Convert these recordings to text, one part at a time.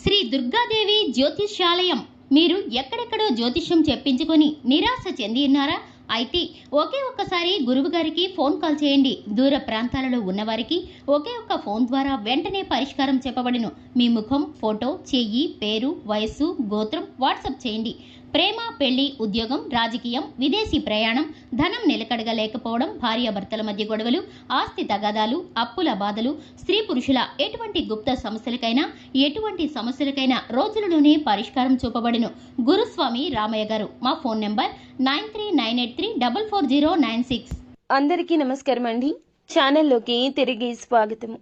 శ్రీ దుర్గాదేవి జ్యోతిష్యాలయం. మీరు ఎక్కడెక్కడో జ్యోతిష్యం చెప్పించుకొని నిరాశ చెంది ఉన్నారా? అయితే ఒకే ఒక్కసారి గురువు గారికి ఫోన్ కాల్ చేయండి. దూర ప్రాంతాలలో ఉన్నవారికి ఒకే ఒక్క ఫోన్ ద్వారా వెంటనే పరిష్కారం చెప్పబడును. మీ ముఖం, ఫోటో, చెయ్యి, పేరు, వయస్సు, గోత్రం వాట్సాప్ చేయండి. ప్రేమ, పెళ్లి, ఉద్యోగం, రాజకీయం, విదేశీ ప్రయాణం, ధనం నిలకడగా లేకపోవడం, భార్యాభర్తల మధ్య గొడవలు, ఆస్తి తగాదాలు, అప్పుల బాధలు, స్త్రీ పురుషుల ఎటువంటి గుప్త సమస్యలకైనా రోజులలోనే పరిష్కారం చూపబడును. గురుస్వామి రామయ్య గారు. మా ఫోన్ నెంబర్ 9398344096. అందరికీ నమస్కారం అండి. ఛానల్లోకి తిరిగి స్వాగతము.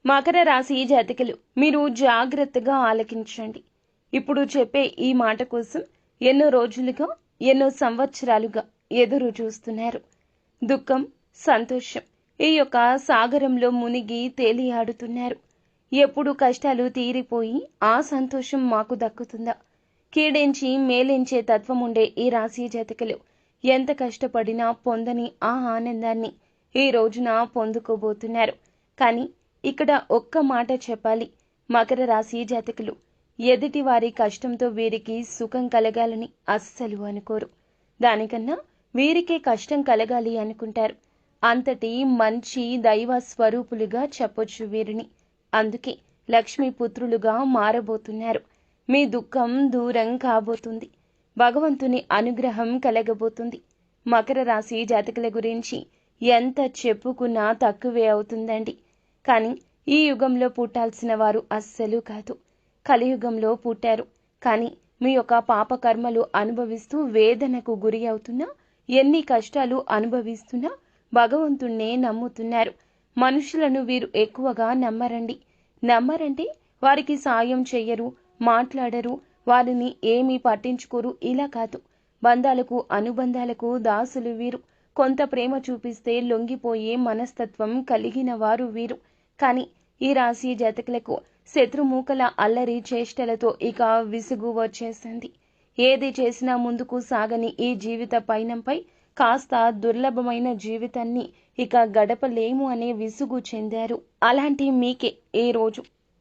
మకర రాశి జాతకులు, మీరు జాగ్రత్తగా ఆలకించండి. ఇప్పుడు చెప్పే ఈ మాట కోసం ఎన్నో రోజులుగా, ఎన్నో సంవత్సరాలుగా ఎదురు చూస్తున్నారు. దుఃఖం, సంతోషం ఈ యొక్క సాగరంలో మునిగి తేలియాడుతున్నారు. ఎప్పుడు కష్టాలు తీరిపోయి ఆ సంతోషం మాకు దక్కుతుందా? కీడించి మేలించే తత్వం ఉండే ఈ రాశి జాతకులు ఎంత కష్టపడినా పొందని ఆ ఆనందాన్ని ఈ రోజున పొందుకోబోతున్నారు. కానీ ఇక్కడ ఒక్క మాట చెప్పాలి. మకర రాశి జాతకులు ఎదుటి వారి కష్టంతో వీరికి సుఖం కలగాలని అస్సలు అనుకోరు. దానికన్నా వీరికే కష్టం కలగాలి అనుకుంటారు. అంతటి మంచి దైవ స్వరూపులుగా చెప్పొచ్చు వీరిని. అందుకే లక్ష్మీపుత్రులుగా మారబోతున్నారు. మీ దుఃఖం దూరం కాబోతుంది. భగవంతుని అనుగ్రహం కలగబోతుంది. మకర రాశి జాతకుల గురించి ఎంత చెప్పుకున్నా తక్కువే అవుతుందండి. కానీ ఈ యుగంలో పుట్టాల్సిన వారు అస్సలు కాదు. కలియుగంలో పుట్టారు. కానీ మీ యొక్క పాపకర్మలు అనుభవిస్తూ వేదనకు గురి అవుతున్నా, ఎన్ని కష్టాలు అనుభవిస్తున్నా భగవంతుణ్ణే నమ్ముతున్నారు. మనుషులను వీరు ఎక్కువగా నమ్మరంటే వారికి సాయం చెయ్యరు, మాట్లాడరు, వారిని ఏమీ పట్టించుకోరు. ఇలా కాదు. బంధాలకు, అనుబంధాలకు దాసులు వీరు. కొంత ప్రేమ చూపిస్తే లొంగిపోయే మనస్తత్వం కలిగిన వారు వీరు. కానీ ఈ రాశి జాతకులకు శత్రుమూకల అల్లరి చేష్టలతో ఇక విసుగు వచ్చేసింది. ఏది చేసినా ముందుకు సాగని ఈ జీవిత పయనంపై కాస్త దుర్లభమైన జీవితాన్ని ఇక గడపలేము అనే విసుగు చెందారు. అలాంటి మీకే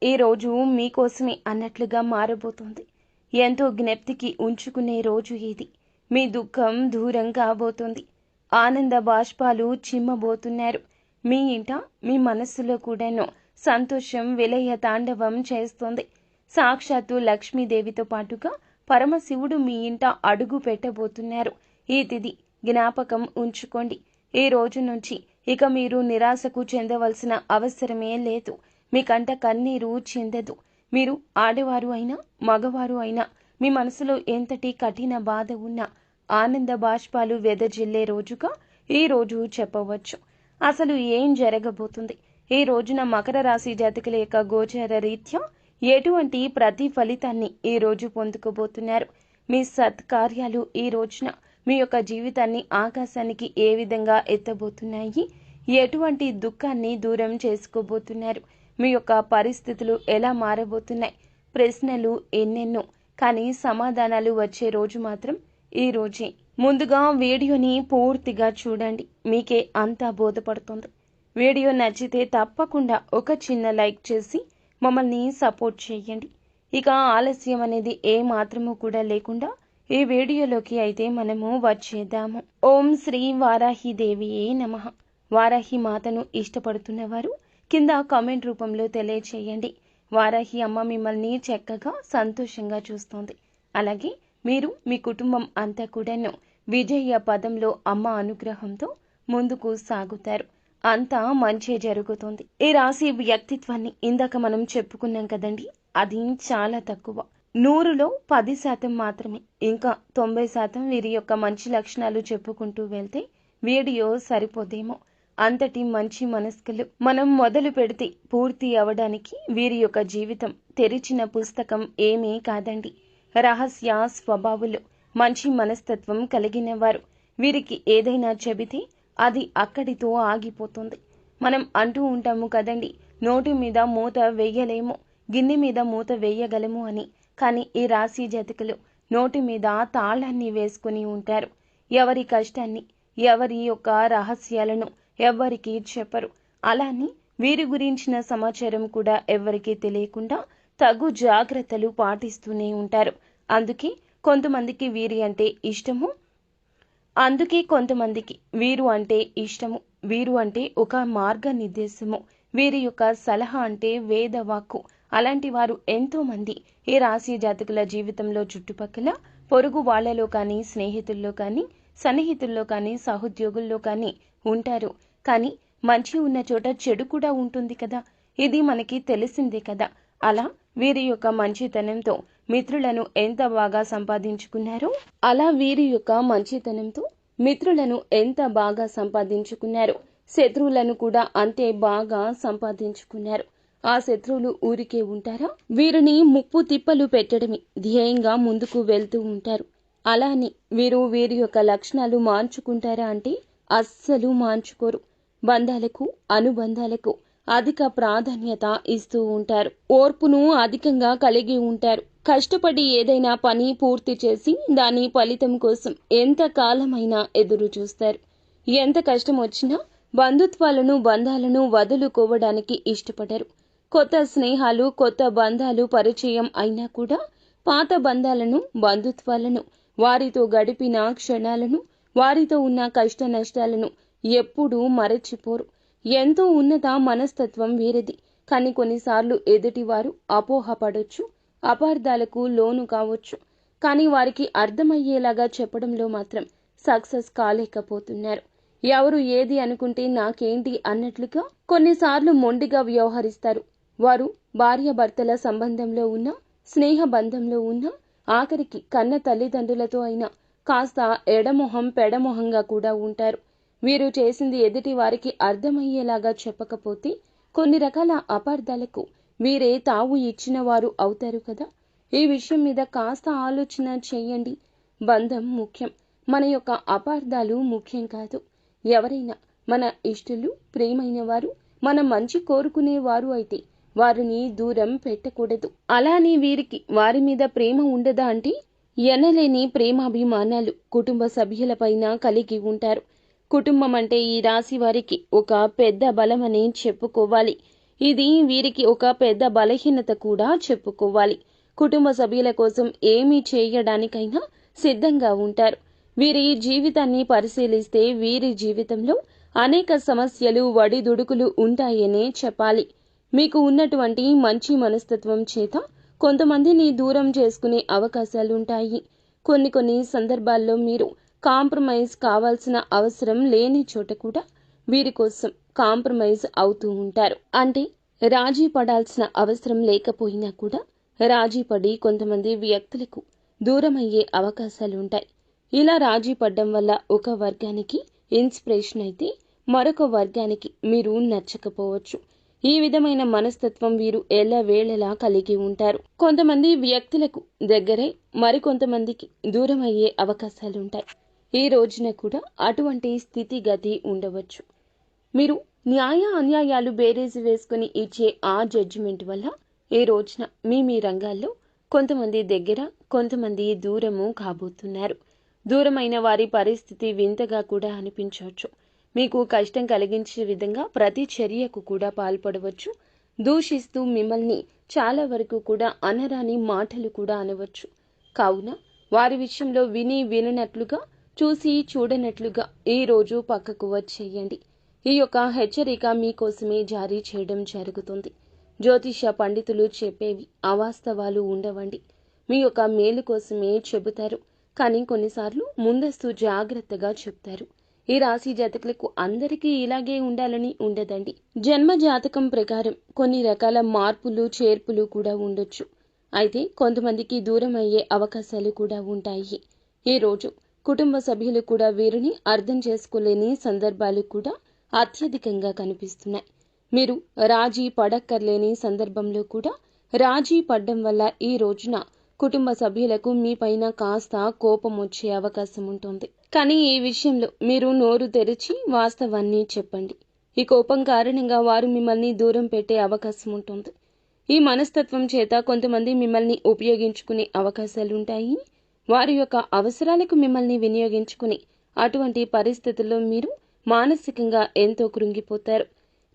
ఈ రోజు మీకోసమే అన్నట్లుగా మారబోతోంది. ఎంతో జ్ఞప్తికి ఉంచుకునే రోజు ఇది. మీ దుఃఖం దూరం కాబోతోంది. ఆనంద బాష్పాలు చిమ్మబోతున్నారు. మీ ఇంట, మీ మనస్సులో కూడాను సంతోషం విలయ తాండవం చేస్తోంది. సాక్షాత్తు లక్ష్మీదేవితో పాటుగా పరమశివుడు మీ ఇంట అడుగు పెట్టబోతున్నారు. ఈ తిథి జ్ఞాపకం ఉంచుకోండి. ఈ రోజు నుంచి ఇక మీరు నిరాశకు చెందవలసిన అవసరమే లేదు. మీ కంట కన్నీరు చిందదు. మీరు ఆడవారు అయినా, మగవారు అయినా, మీ మనసులో ఎంతటి కఠిన బాధ ఉన్నా ఆనంద బాష్పాలు వెదజిల్లే రోజుగా ఈ రోజు చెప్పవచ్చు. అసలు ఏం జరగబోతుంది? ఈ రోజున మకర రాశి జాతకుల యొక్క గోచర రీత్యా ఎటువంటి ప్రతి ఫలితాన్ని ఈ రోజు పొందుకోబోతున్నారు? మీ సత్కార్యాలు ఈ రోజున మీ యొక్క జీవితాన్ని ఆకాశానికి ఏ విధంగా ఎత్తబోతున్నాయి? ఎటువంటి దుఃఖాన్ని దూరం చేసుకోబోతున్నారు? మీ యొక్క పరిస్థితులు ఎలా మారబోతున్నాయి? ప్రశ్నలు ఎన్నెన్నో, కానీ సమాధానాలు వచ్చే రోజు మాత్రం ఈ రోజే. ముందుగా వీడియోని పూర్తిగా చూడండి. మీకే అంతా బోధపడుతుంది. వీడియో నచ్చితే తప్పకుండా ఒక చిన్న లైక్ చేసి మమ్మల్ని సపోర్ట్ చేయండి. ఇక ఆలస్యం అనేది ఏ మాత్రము కూడా లేకుండా ఈ వీడియోలోకి అయితే మనము వచ్చేద్దాము. ఓం శ్రీ వారాహి దేవియే నమః. వారాహి మాతను ఇష్టపడుతున్నవారు కింద కామెంట్ రూపంలో తెలియచేయండి. వారాహి అమ్మ మిమ్మల్ని చక్కగా సంతోషంగా చూస్తోంది. అలాగే మీరు, మీ కుటుంబం అంతా కూడాను విజయ పదంలో అమ్మ అనుగ్రహంతో ముందుకు సాగుతారు. అంతా మంచి జరుగుతుంది. ఈ రాశి వ్యక్తిత్వాన్ని ఇందాక మనం చెప్పుకున్నాం కదండి, అది చాలా తక్కువ. 100లో 10% మాత్రమే. ఇంకా 90% వీరి యొక్క మంచి లక్షణాలు చెప్పుకుంటూ వెళ్తే వీడియో సరిపోదేమో. అంతటి మంచి మనస్కులు. మనం మొదలు పెడితే పూర్తి అవడానికి వీరి యొక్క జీవితం తెరిచిన పుస్తకం ఏమీ కాదండి. రహస్య స్వభావులు, మంచి మనస్తత్వం కలిగిన వారు. వీరికి ఏదైనా చెబితే అది అక్కడితో ఆగిపోతుంది. మనం అంటూ ఉంటాము కదండి, నోటి మీద మూత వేయలేము, గిన్నె మీద మూత వేయగలము అని. కానీ ఈ రాశి జాతకులు నోటి మీద తాళాన్ని వేసుకుని ఉంటారు. ఎవరి కష్టాన్ని, ఎవరి యొక్క రహస్యాలను ఎవ్వరికీ చెప్పరు. అలానే వీరి గురించిన సమాచారం కూడా ఎవ్వరికీ తెలియకుండా తగు జాగ్రత్తలు పాటిస్తూనే ఉంటారు. అందుకే కొంతమందికి వీరు అంటే ఇష్టము. వీరు అంటే ఒక మార్గనిర్దేశము. వీరి యొక్క సలహా అంటే వేదవాక్కు. అలాంటి వారు ఎంతో మంది ఈ రాశి జాతకుల జీవితంలో చుట్టుపక్కల పొరుగు వాళ్లలో కానీ, స్నేహితుల్లో కానీ, సన్నిహితుల్లో కానీ, సహోద్యోగుల్లో కానీ ఉంటారు. కానీ మంచి ఉన్న చోట చెడు కూడా ఉంటుంది కదా, ఇది మనకి తెలిసిందే కదా. అలా వీరి యొక్క మంచితనంతో మిత్రులను ఎంత బాగా సంపాదించుకున్నారు, శత్రువులను కూడా అంతే బాగా సంపాదించుకున్నారు. ఆ శత్రువులు ఊరికే ఉంటారా? వీరిని ముప్పు తిప్పలు పెట్టడమే ధ్యేయంగా ముందుకు వెళ్తూ ఉంటారు. అలా అని వీరి యొక్క లక్షణాలు మార్చుకుంటారా అంటే అస్సలు మార్చుకోరు. బంధాలకు, అనుబంధాలకు అధిక ప్రాధాన్యత ఇస్తూ ఉంటారు. ఓర్పును అధికంగా కలిగి ఉంటారు. కష్టపడి ఏదైనా పని పూర్తి చేసి దాని ఫలితం కోసం ఎంత కాలమైనా ఎదురు చూస్తారు. ఎంత కష్టం వచ్చినా బంధాలను వదులుకోవడానికి ఇష్టపడరు. కొత్త స్నేహాలు, కొత్త బంధాలు పరిచయం అయినా కూడా పాత బంధుత్వాలను, వారితో గడిపిన క్షణాలను, వారితో ఉన్న కష్ట నష్టాలను ఎప్పుడూ మరచిపోరు. ఎంతో ఉన్నత మనస్తత్వం వీరిది. కానీ కొన్నిసార్లు ఎదుటివారు అపోహపడొచ్చు, అపార్థాలకు లోను కావచ్చు. కానీ వారికి అర్థమయ్యేలాగా చెప్పడంలో మాత్రం సక్సెస్ కాలేకపోతున్నారు. ఎవరు ఏది అనుకుంటే నాకేంటి అన్నట్లుగా కొన్నిసార్లు మొండిగా వ్యవహరిస్తారు. వారు భార్యాభర్తల సంబంధంలో ఉన్న, స్నేహ బంధంలో ఉన్న, ఆఖరికి కన్న తల్లిదండ్రులతో అయినా కాస్త ఎడమొహం పెడమొహంగా కూడా ఉంటారు. వీరు చేసింది ఎదుటి వారికి అర్థమయ్యేలాగా చెప్పకపోతే కొన్ని రకాల అపార్థాలకు వీరే తావు ఇచ్చిన వారు అవుతారు కదా. ఈ విషయం మీద కాస్త ఆలోచన చెయ్యండి. బంధం ముఖ్యం, మన యొక్క అపార్థాలు ముఖ్యం కాదు. ఎవరైనా మన ఇష్టలు, ప్రియమైన వారు, మన మంచి కోరుకునేవారు అయితే వారిని దూరం పెట్టకూడదు. అలానే వీరికి వారి మీద ప్రేమ ఉండదా అంటే ఎనలేని ప్రేమాభిమానాలు కుటుంబ సభ్యులపైన కలిగి ఉంటారు. కుటుంబం అంటే ఈ రాశి వారికి ఒక పెద్ద బలమని చెప్పుకోవాలి. ఇది వీరికి ఒక పెద్ద బలహీనత కూడా చెప్పుకోవాలి. కుటుంబ సభ్యుల కోసం ఏమీ చేయడానికైనా సిద్ధంగా ఉంటారు. వీరి జీవితాన్ని పరిశీలిస్తే వీరి జీవితంలో అనేక సమస్యలు, వడిదుడుకులు ఉంటాయనే చెప్పాలి. మీకు ఉన్నటువంటి మంచి మనస్తత్వం చేత కొంతమందిని దూరం చేసుకునే అవకాశాలుంటాయి. కొన్ని సందర్భాల్లో మీరు కాంప్రమైజ్ కావాల్సిన అవసరం లేని చోట కూడా వీరి కోసం కాంప్రమైజ్ అవుతూ ఉంటారు. అంటే రాజీ పడాల్సిన అవసరం లేకపోయినా కూడా రాజీ పడి కొంతమంది వ్యక్తులకు దూరమయ్యే అవకాశాలుంటాయి. ఇలా రాజీ పడ్డం వల్ల ఒక వర్గానికి ఇన్స్పిరేషన్ అయితే మరొక వర్గానికి మీరు నచ్చకపోవచ్చు. ఈ విధమైన మనస్తత్వం వీరు ఎల్లవేళలా కలిగి ఉంటారు. కొంతమంది వ్యక్తులకు దగ్గరై మరికొంతమందికి దూరమయ్యే అవకాశాలుంటాయి. ఈ రోజున కూడా అటువంటి స్థితిగతి ఉండవచ్చు. మీరు న్యాయ అన్యాయాలు బేరీజు వేసుకుని ఇచ్చే ఆ జడ్జిమెంట్ వల్ల ఈ రోజున మీ రంగాల్లో కొంతమంది దగ్గర, కొంతమంది దూరము కాబోతున్నారు. దూరమైన వారి పరిస్థితి వింతగా కూడా అనిపించవచ్చు. మీకు కష్టం కలిగించే విధంగా ప్రతి చర్యకు కూడా పాల్పడవచ్చు. దూషిస్తూ మిమ్మల్ని చాలా వరకు కూడా అనరాని మాటలు కూడా అనవచ్చు. కావున వారి విషయంలో విననట్లుగా, చూసి చూడనట్లుగా ఈ రోజు పక్కకు వచ్చేయండి. ఈ యొక్క హెచ్చరిక మీకోసమే జారీ చేయడం జరుగుతుంది. జ్యోతిష పండితులు చెప్పేవి అవాస్తవాలు ఉండవండి. మీ యొక్క మేలు కోసమే చెబుతారు. కానీ కొన్నిసార్లు ముందస్తు జాగ్రత్తగా చెప్తారు. ఈ రాశి జాతకులకు అందరికీ ఇలాగే ఉండాలని ఉండదండి. జన్మ జాతకం ప్రకారం కొన్ని రకాల మార్పులు, చేర్పులు కూడా ఉండొచ్చు. అయితే కొంతమందికి దూరం అయ్యే అవకాశాలు కూడా ఉంటాయి. ఈ రోజు కుటుంబ సభ్యులు కూడా వీరిని అర్థం చేసుకోలేని సందర్భాలు కూడా అత్యధికంగా కనిపిస్తున్నాయి. మీరు రాజీ పడక్కర్లేని సందర్భంలో కూడా రాజీ పడ్డం వల్ల ఈ రోజున కుటుంబ సభ్యులకు మీపైన కాస్త కోపం వచ్చే అవకాశం ఉంటుంది. కానీ ఈ విషయంలో మీరు నోరు తెరిచి వాస్తవాన్ని చెప్పండి. ఈ కోపం కారణంగా వారు మిమ్మల్ని దూరం పెట్టే అవకాశం ఉంటుంది. ఈ మనస్తత్వం చేత కొంతమంది మిమ్మల్ని ఉపయోగించుకునే అవకాశాలుంటాయి. వారి యొక్క అవసరాలకు మిమ్మల్ని వినియోగించుకుని అటువంటి పరిస్థితుల్లో మీరు మానసికంగా ఎంతో కృంగిపోతారు.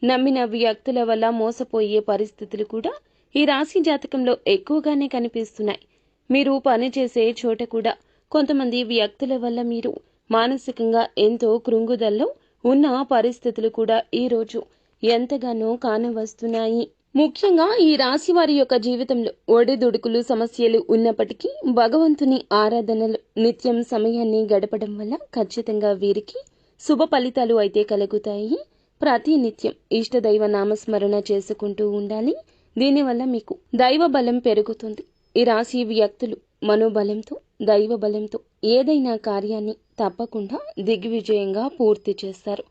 నమ్మిన వ్యక్తుల వల్ల మోసపోయే పరిస్థితులు కూడా ఈ రాశి జాతకంలో ఎక్కువగానే కనిపిస్తున్నాయి. మీరు పనిచేసే చోట కూడా కొంతమంది వ్యక్తుల వల్ల మీరు మానసికంగా ఎంతో కృంగుదల్లో ఉన్న పరిస్థితులు కూడా ఈరోజు ఎంతగానో కానవస్తున్నాయి. ముఖ్యంగా ఈ రాశి వారి యొక్క జీవితంలో ఒడిదుడుకులు సమస్యలు ఉన్నప్పటికీ భగవంతుని ఆరాధనలు నిత్యం సమయాన్ని గడపడం వల్ల ఖచ్చితంగా వీరికి శుభ ఫలితాలు అయితే కలుగుతాయి. ప్రతి నిత్యం ఇష్టదైవ నామస్మరణ చేసుకుంటూ ఉండాలి. దీనివల్ల మీకు దైవ బలం పెరుగుతుంది. ఈ రాశి వ్యక్తులు మనోబలంతో దైవ బలంతో ఏదైనా కార్యాన్ని తప్పకుండా దిగ్విజయంగా పూర్తి చేస్తారు.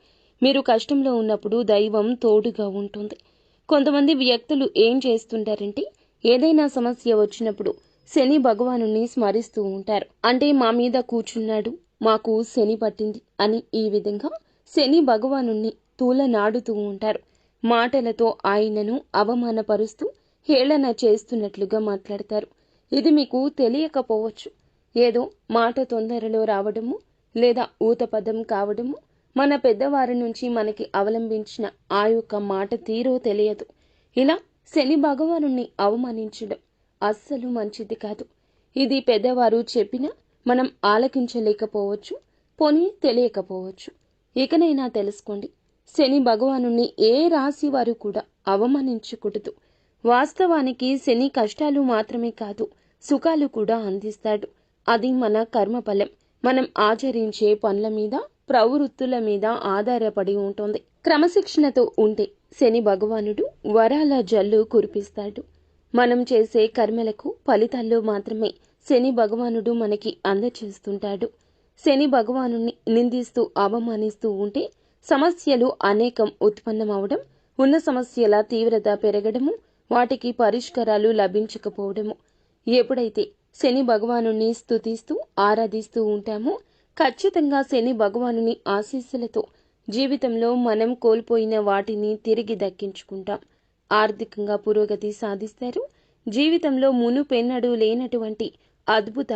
మీరు కష్టంలో ఉన్నప్పుడు దైవం తోడుగా ఉంటుంది. కొంతమంది వ్యక్తులు ఏం చేస్తుంటారంటే ఏదైనా సమస్య వచ్చినప్పుడు శని భగవానుని స్మరిస్తూ ఉంటారు. అంటే మా మీద కూర్చున్నాడు, మాకు శని పట్టింది అని ఈ విధంగా శని భగవానుని తూలనాడుతూ ఉంటారు. మాటలతో ఆయనను అవమానపరుస్తూ హేళన చేస్తున్నట్లుగా మాట్లాడతారు. ఇది మీకు తెలియకపోవచ్చు. ఏదో మాట తొందరలో రావడము లేదా ఊతపదం కావడము, మన పెద్దవారి నుంచి మనకి అవలంబించిన ఆ యొక్క మాట తీరో తెలియదు. ఇలా శని భగవానుని అవమానించడం అస్సలు మంచిది కాదు. ఇది పెద్దవారు చెప్పినా మనం ఆలకించలేకపోవచ్చు, పోనీ తెలియకపోవచ్చు. ఇకనైనా తెలుసుకోండి, శని భగవానుని ఏ రాశి వారు కూడా అవమానించకూడదు. వాస్తవానికి శని కష్టాలు మాత్రమే కాదు, సుఖాలు కూడా అందిస్తాడు. అది మన కర్మఫలం. మనం ఆచరించే పనుల మీద, ప్రవృత్తుల మీద ఆధారపడి ఉంటుంది. క్రమశిక్షణతో ఉంటే శని భగవానుడు వరాల జల్లు కురిపిస్తాడు. మనం చేసే కర్మలకు ఫలితాల్లో మాత్రమే శని భగవానుడు మనకి అందచేస్తుంటాడు. శని భగవానుని నిందిస్తూ అవమానిస్తూ ఉంటే సమస్యలు అనేకం ఉత్పన్నమవడం, ఉన్న సమస్యల తీవ్రత పెరగడము, వాటికి పరిష్కారాలు లభించకపోవడము. ఎప్పుడైతే శని భగవానుని స్తుతిస్తూ ఆరాధిస్తూ ఉంటామో ఖచ్చితంగా శని భగవానుని ఆశీస్సులతో జీవితంలో మనం కోల్పోయిన వాటిని తిరిగి దక్కించుకుంటాం. ఆర్థికంగా పురోగతి సాధిస్తారు. జీవితంలో మునుపెన్నడూ లేనటువంటి అద్భుత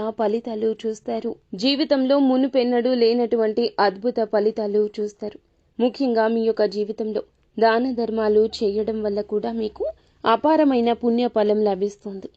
ఫలితాలు చూస్తారు. ముఖ్యంగా మీ యొక్క జీవితంలో దాన ధర్మాలు చేయడం వల్ల కూడా మీకు అపారమైన పుణ్య ఫలం లభిస్తుంది.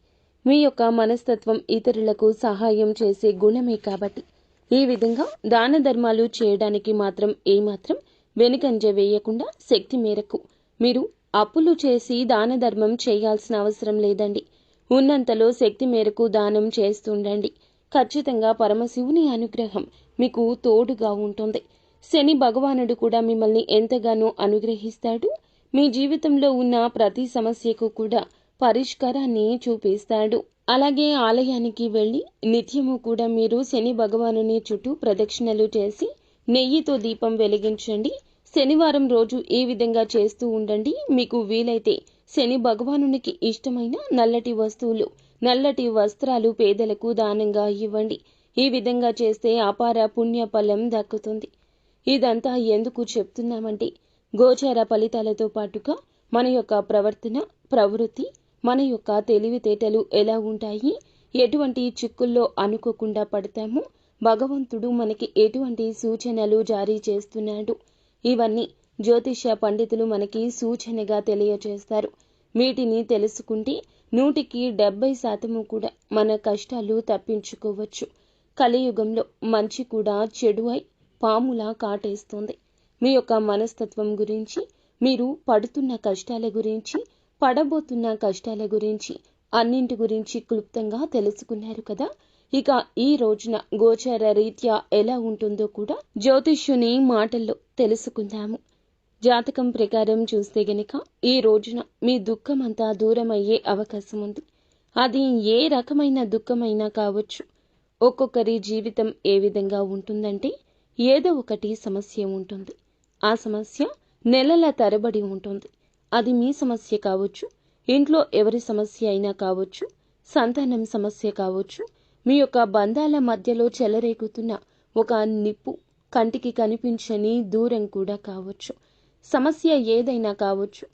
మీ యొక్క మనస్తత్వం ఇతరులకు సహాయం చేసే గుణమే కాబట్టి ఈ విధంగా దాన ధర్మాలు చేయడానికి మాత్రం ఏమాత్రం వెనుకంజ వేయకుండా శక్తి మేరకు మీరు అప్పులు చేసి దాన ధర్మం చేయాల్సిన అవసరం లేదండి. ఉన్నంతలో శక్తి మేరకు దానం చేస్తుండండి. ఖచ్చితంగా పరమశివుని అనుగ్రహం మీకు తోడుగా ఉంటుంది. శని భగవానుడు కూడా మిమ్మల్ని ఎంతగానో అనుగ్రహిస్తాడు. మీ జీవితంలో ఉన్న ప్రతి సమస్యకు కూడా పరిష్కారాన్ని చూపిస్తాడు. అలాగే ఆలయానికి వెళ్లి నిత్యము కూడా మీరు శని భగవానుని చుట్టూ ప్రదక్షిణలు చేసి నెయ్యితో దీపం వెలిగించండి. శనివారం రోజు ఈ విధంగా చేస్తూ ఉండండి. మీకు వీలైతే శని భగవానునికి ఇష్టమైన నల్లటి వస్తువులు, నల్లటి వస్త్రాలు పేదలకు దానంగా ఇవ్వండి. ఈ విధంగా చేస్తే అపార పుణ్య ఫలం దక్కుతుంది. ఇదంతా ఎందుకు చెప్తున్నామంటే గోచార ఫలితాలతో పాటుగా మన యొక్క ప్రవర్తన, ప్రవృత్తి, మన యొక్క తెలివితేటలు ఎలా ఉంటాయి, ఎటువంటి చిక్కుల్లో అనుకోకుండా పడతామో, భగవంతుడు మనకి ఎటువంటి సూచనలు జారీ చేస్తున్నాడు, ఇవన్నీ జ్యోతిష పండితులు మనకి సూచనగా తెలియజేస్తారు. వీటిని తెలుసుకుంటే 100% కూడా మన కష్టాలు తప్పించుకోవచ్చు. కలియుగంలో మంచి కూడా చెడు అయి పాములా కాటేస్తుంది. మీ యొక్క మనస్తత్వం గురించి, మీరు పడుతున్న కష్టాల గురించి, పడబోతున్న కష్టాల గురించి, అన్నింటి గురించి క్లుప్తంగా తెలుసుకున్నారు కదా. ఇక ఈ రోజున గోచార రీత్యా ఎలా ఉంటుందో కూడా జ్యోతిష్యుని మాటల్లో తెలుసుకుందాము. జాతకం ప్రకారం చూస్తే గనక ఈ రోజున మీ దుఃఖమంతా దూరమయ్యే అవకాశం ఉంది. అది ఏ రకమైన దుఃఖమైనా కావచ్చు. ఒక్కొక్కరి జీవితం ఏ విధంగా ఉంటుందంటే ఏదో ఒకటి సమస్య ఉంటుంది. ఆ సమస్య నెలల తరబడి ఉంటుంది. అది మీ సమస్య కావచ్చు, ఇంట్లో ఎవరి సమస్య అయినా కావచ్చు, సంతానం సమస్య కావచ్చు, మీ యొక్క బంధాల మధ్యలో చెలరేగుతున్న ఒక నిప్పు, కంటికి కనిపించని దూరం కూడా కావచ్చు. సమస్య ఏదైనా కావచ్చు.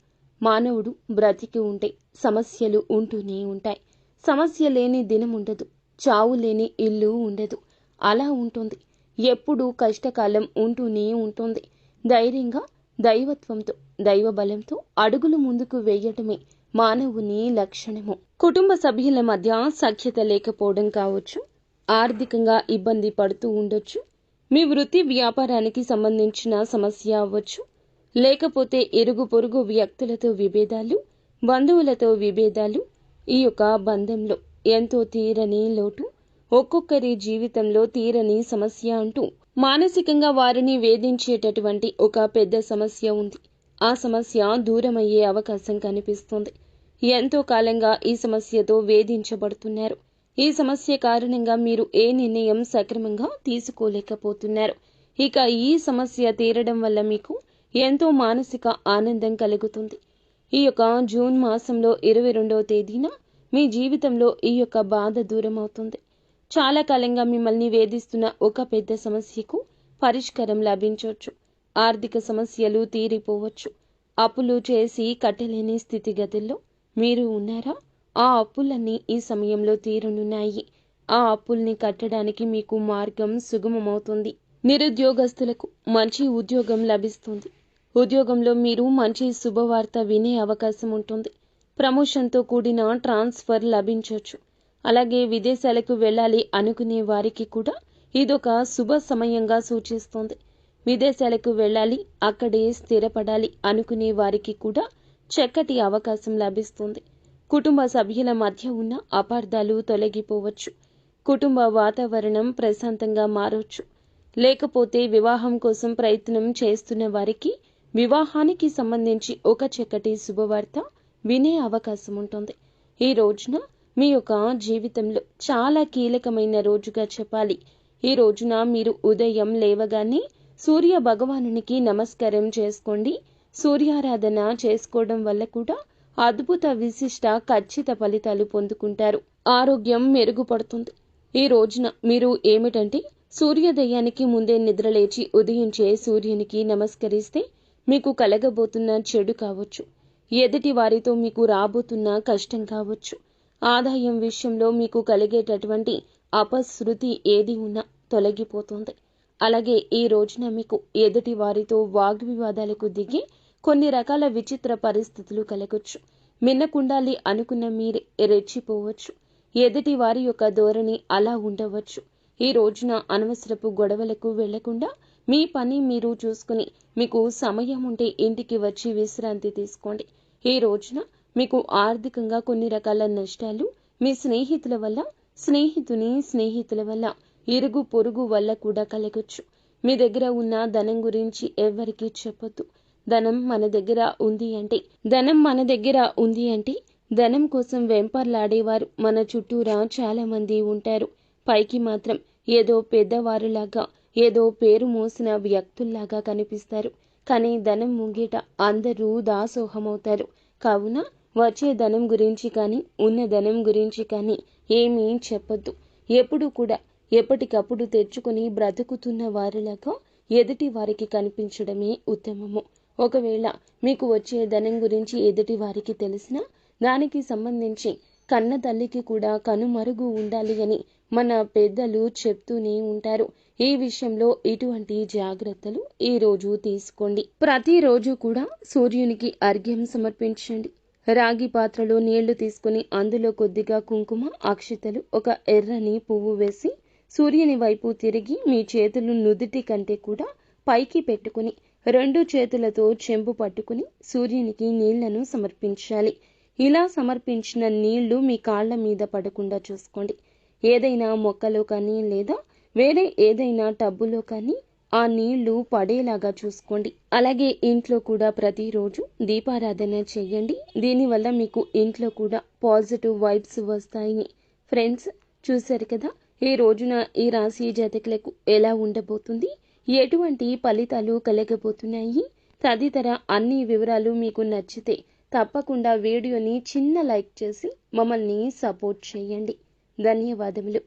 మానవుడు బ్రతికి ఉంటే సమస్యలు ఉంటూనే ఉంటాయి. సమస్య లేని దినం ఉండదు, చావు లేని ఇల్లు ఉండదు. అలా ఉంటుంది. ఎప్పుడూ కష్టకాలం ఉంటూనే ఉంటుంది. ధైర్యంగా, దైవత్వంతో, దైవ బలంతో అడుగులు ముందుకు వేయటమే మానవుని లక్షణము. కుటుంబ సభ్యుల మధ్య సఖ్యత లేకపోవడం కావచ్చు, ఆర్థికంగా ఇబ్బంది పడుతూ ఉండొచ్చు, మీ వృత్తి వ్యాపారానికి సంబంధించిన సమస్య అవ్వచ్చు, లేకపోతే ఇరుగు పొరుగు వ్యక్తులతో విభేదాలు, బంధువులతో విభేదాలు, ఈ యొక్క బంధంలో ఎంతో తీరని లోటు, ఒక్కొక్కరి జీవితంలో తీరని సమస్య అంటూ మానసికంగా వారిని వేధించేటటువంటి ఒక పెద్ద సమస్య ఉంది. ఆ సమస్య దూరమయ్యే అవకాశం కనిపిస్తుంది. ఎంతో కాలంగా ఈ సమస్యతో వేధించబడుతున్నారు. ఈ సమస్య కారణంగా మీరు ఏ నిర్ణయం సక్రమంగా తీసుకోలేకపోతున్నారు. ఇక ఈ సమస్య తీరడం వల్ల మీకు ఎంతో మానసిక ఆనందం కలుగుతుంది. ఈ యొక్క జూన్ మాసంలో 22వ తేదీన మీ జీవితంలో ఈ యొక్క బాధ దూరం అవుతుంది. చాలా కాలంగా మిమ్మల్ని వేధిస్తున్న ఒక పెద్ద సమస్యకు పరిష్కారం లభించవచ్చు. ఆర్థిక సమస్యలు తీరిపోవచ్చు. అప్పులు చేసి కట్టలేని స్థితిగతుల్లో మీరు ఉన్నారా? ఆ అప్పులన్నీ ఈ సమయంలో తీరనున్నాయి. ఆ అప్పుల్ని కట్టడానికి మీకు మార్గం సుగమమవుతుంది. నిరుద్యోగస్తులకు మంచి ఉద్యోగం లభిస్తుంది. ఉద్యోగంలో మీరు మంచి శుభవార్త వినే అవకాశం ఉంటుంది. ప్రమోషన్తో కూడిన ట్రాన్స్ఫర్ లభించవచ్చు. అలాగే విదేశాలకు వెళ్ళాలి అనుకునే వారికి కూడా ఇదొక శుభ సమయంగా సూచిస్తోంది. విదేశాలకు వెళ్ళాలి, అక్కడే స్థిరపడాలి అనుకునే వారికి కూడా చక్కటి అవకాశం లభిస్తుంది. కుటుంబ సభ్యుల మధ్య ఉన్న అపార్థాలు తొలగిపోవచ్చు. కుటుంబ వాతావరణం ప్రశాంతంగా మారవచ్చు. లేకపోతే వివాహం కోసం ప్రయత్నం చేస్తున్న వారికి వివాహానికి సంబంధించి ఒక చక్కటి శుభవార్త వినే అవకాశం ఉంటుంది. ఈ రోజున మీ యొక్క జీవితంలో చాలా కీలకమైన రోజుగా చెప్పాలి. ఈ రోజున మీరు ఉదయం లేవగానే సూర్య భగవానునికి నమస్కారం చేసుకోండి. సూర్యారాధన చేసుకోవడం వల్ల కూడా అద్భుత విశిష్ట ఖచ్చిత ఫలితాలు పొందుకుంటారు. ఆరోగ్యం మెరుగుపడుతుంది. ఈ రోజున మీరు ఏమిటంటే సూర్యోదయానికి ముందే నిద్రలేచి ఉదయించే సూర్యునికి నమస్కరిస్తే మీకు కలగబోతున్న చెడు కావచ్చు, ఎదుటి వారితో మీకు రాబోతున్న కష్టం కావచ్చు, ఆదాయం విషయంలో మీకు కలిగేటటువంటి అపశృతి ఏది ఉన్నా తొలగిపోతుంది. అలాగే ఈ రోజున మీకు ఎదుటి వారితో వాగ్వివాదాలకు దిగి కొన్ని రకాల విచిత్ర పరిస్థితులు కలగొచ్చు. మిన్నకుండాలి అనుకున్న మీరు రెచ్చిపోవచ్చు. ఎదుటి వారి యొక్క ధోరణి అలా ఉండవచ్చు. ఈ రోజున అనవసరపు గొడవలకు వెళ్లకుండా మీ పని మీరు చూసుకుని మీకు సమయం ఉంటే ఇంటికి వచ్చి విశ్రాంతి తీసుకోండి. ఈ రోజున మీకు ఆర్థికంగా కొన్ని రకాల నష్టాలు మీ స్నేహితుల వల్ల, స్నేహితుల వల్ల, ఇరుగు పొరుగు వల్ల కూడా కలగొచ్చు. మీ దగ్గర ఉన్న ధనం గురించి ఎవరికీ చెప్పొద్దు. ధనం మన దగ్గర ఉంది అంటే ధనం కోసం వెంపర్లాడేవారు మన చుట్టూరా చాలా మంది ఉంటారు. పైకి మాత్రం ఏదో పెద్దవారులాగా, ఏదో పేరు మోసిన వ్యక్తుల్లాగా కనిపిస్తారు. కానీ ధనం ముంగిట అందరూ దాసోహమవుతారు. కావున వచ్చే ధనం గురించి కానీ, ఉన్న ధనం గురించి కానీ ఏమీ చెప్పొద్దు. ఎప్పుడూ కూడా ఎప్పటికప్పుడు తెచ్చుకుని బ్రతుకుతున్న వారిలాగా ఎదుటి వారికి కనిపించడమే ఉత్తమము. ఒకవేళ మీకు వచ్చే ధనం గురించి ఎదుటి వారికి తెలిసినా దానికి సంబంధించి కన్న తల్లికి కూడా కనుమరుగు ఉండాలి అని మన పెద్దలు చెప్తూనే ఉంటారు. ఈ విషయంలో ఇటువంటి జాగ్రత్తలు ఈ రోజు తీసుకోండి. ప్రతిరోజు కూడా సూర్యునికి అర్ఘ్యం సమర్పించండి. రాగి పాత్రలో నీళ్లు తీసుకుని అందులో కొద్దిగా కుంకుమ, అక్షితలు, ఒక ఎర్రని పువ్వు వేసి సూర్యుని వైపు తిరిగి మీ చేతులు నుదుటి కంటే కూడా పైకి పెట్టుకుని 2 చేతులతో చెంబు పట్టుకుని సూర్యునికి నీళ్లను సమర్పించాలి. ఇలా సమర్పించిన నీళ్లు మీ కాళ్ల మీద పడకుండా చూసుకోండి. ఏదైనా మొక్కలో కానీ లేదా వేరే ఏదైనా టబ్బులో కానీ ఆ నీళ్లు పడేలాగా చూసుకోండి. అలాగే ఇంట్లో కూడా ప్రతిరోజు దీపారాధన చేయండి. దీనివల్ల మీకు ఇంట్లో కూడా పాజిటివ్ వైబ్స్ వస్తాయి. ఫ్రెండ్స్, చూశారు కదా ఈ రోజున ఈ రాశి జాతకులకు ఎలా ఉండబోతుంది, ఎటువంటి ఫలితాలు కలగబోతున్నాయి తదితర అన్ని వివరాలు మీకు నచ్చితే తప్పకుండా వీడియోని చిన్న లైక్ చేసి మమ్మల్ని సపోర్ట్ చేయండి. ధన్యవాదములు.